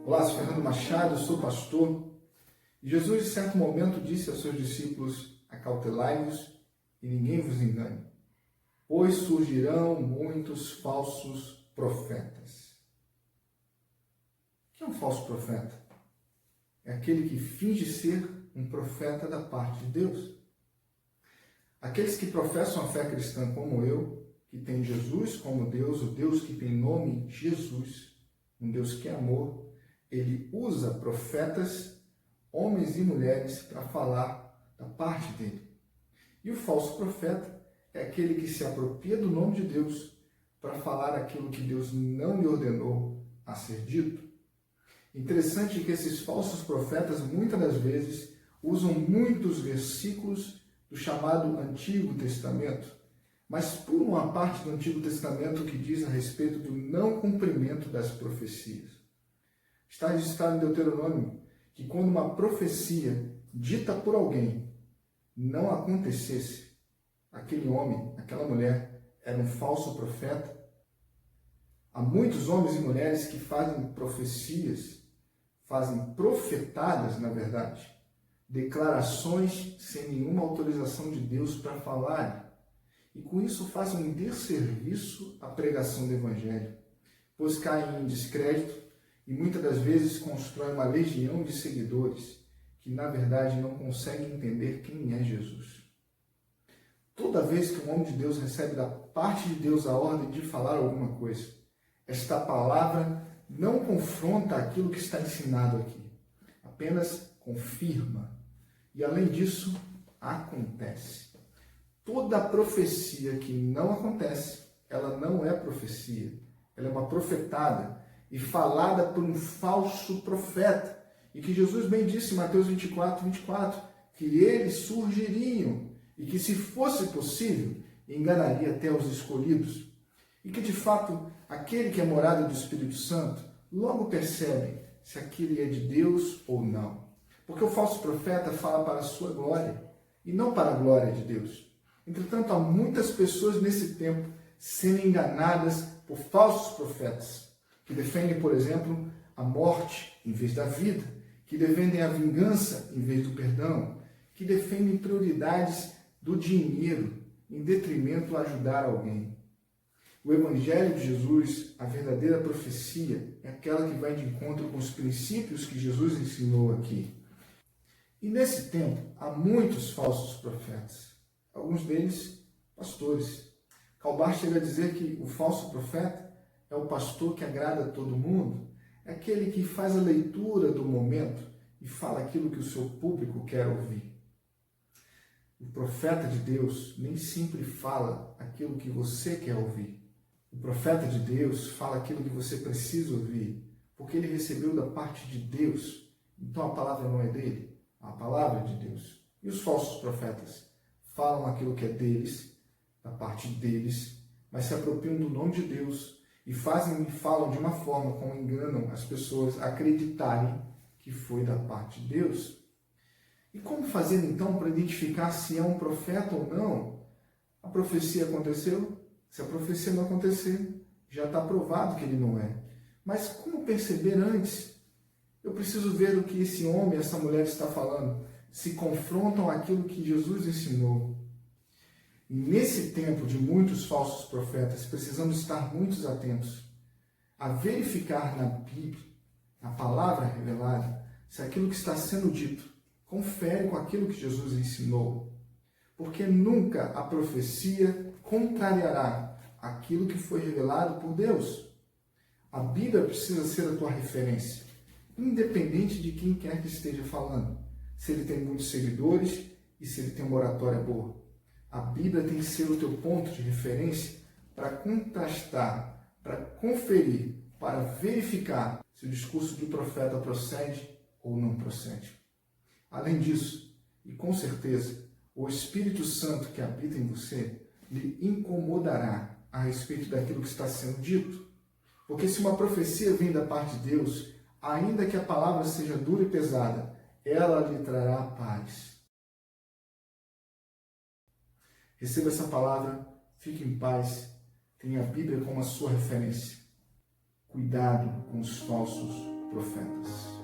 Olá, sou Fernando Machado, sou pastor. E Jesus, em certo momento, disse aos seus discípulos: acautelai-vos e ninguém vos engane, pois surgirão muitos falsos profetas. O que é um falso profeta? É aquele que finge ser um profeta da parte de Deus. Aqueles que professam a fé cristã como eu, que tem Jesus como Deus, o Deus que tem nome Jesus, um Deus que é amor, ele usa profetas, homens e mulheres, para falar da parte dele. E o falso profeta é aquele que se apropria do nome de Deus para falar aquilo que Deus não lhe ordenou a ser dito. Interessante que esses falsos profetas, muitas das vezes, usam muitos versículos do chamado Antigo Testamento, mas pulam uma parte do Antigo Testamento que diz a respeito do não cumprimento das profecias. Está registrado em Deuteronômio que quando uma profecia dita por alguém não acontecesse, aquele homem, aquela mulher, era um falso profeta. Há muitos homens e mulheres que fazem profecias, fazem profetadas, na verdade, declarações sem nenhuma autorização de Deus para falar. E com isso fazem um desserviço à pregação do Evangelho, pois caem em descrédito e muitas das vezes constroem uma legião de seguidores que, na verdade, não conseguem entender quem é Jesus. Toda vez que um homem de Deus recebe da parte de Deus a ordem de falar alguma coisa, esta palavra não confronta aquilo que está ensinado aqui, apenas confirma. E, além disso, acontece. Toda profecia que não acontece, ela não é profecia, ela é uma profetada e falada por um falso profeta. E que Jesus bem disse em Mateus 24, que eles surgiriam e que, se fosse possível, enganaria até os escolhidos. E que, de fato, aquele que é morada do Espírito Santo logo percebe se aquele é de Deus ou não. Porque o falso profeta fala para a sua glória e não para a glória de Deus. Entretanto, há muitas pessoas nesse tempo sendo enganadas por falsos profetas, que defendem, por exemplo, a morte em vez da vida, que defendem a vingança em vez do perdão, que defendem prioridades do dinheiro em detrimento a ajudar alguém. O Evangelho de Jesus, a verdadeira profecia, é aquela que vai de encontro com os princípios que Jesus ensinou aqui. E nesse tempo, há muitos falsos profetas, alguns deles pastores. Calbar chega a dizer que o falso profeta é o pastor que agrada a todo mundo, é aquele que faz a leitura do momento e fala aquilo que o seu público quer ouvir. O profeta de Deus nem sempre fala aquilo que você quer ouvir. O profeta de Deus fala aquilo que você precisa ouvir, porque ele recebeu da parte de Deus. Então a palavra não é dele, a palavra é de Deus. E os falsos profetas falam aquilo que é deles, da parte deles, mas se apropriam do nome de Deus e fazem e falam de uma forma como enganam as pessoas a acreditarem que foi da parte de Deus. E como fazer então para identificar se é um profeta ou não? A profecia aconteceu? Se a profecia não acontecer, já está provado que ele não é. Mas como perceber antes? Eu preciso ver o que esse homem, essa mulher está falando. Se confrontam aquilo que Jesus ensinou. E nesse tempo de muitos falsos profetas, precisamos estar muito atentos a verificar na Bíblia, na palavra revelada, se aquilo que está sendo dito confere com aquilo que Jesus ensinou. Porque nunca a profecia contrariará aquilo que foi revelado por Deus. A Bíblia precisa ser a tua referência, independente de quem quer que esteja falando. Se ele tem muitos seguidores e se ele tem uma oratória boa. A Bíblia tem que ser o teu ponto de referência para contrastar, para conferir, para verificar se o discurso do profeta procede ou não procede. Além disso, e com certeza, o Espírito Santo que habita em você lhe incomodará a respeito daquilo que está sendo dito. Porque se uma profecia vem da parte de Deus, ainda que a palavra seja dura e pesada, ela lhe trará paz. Receba essa palavra, fique em paz, tenha a Bíblia como a sua referência. Cuidado com os falsos profetas.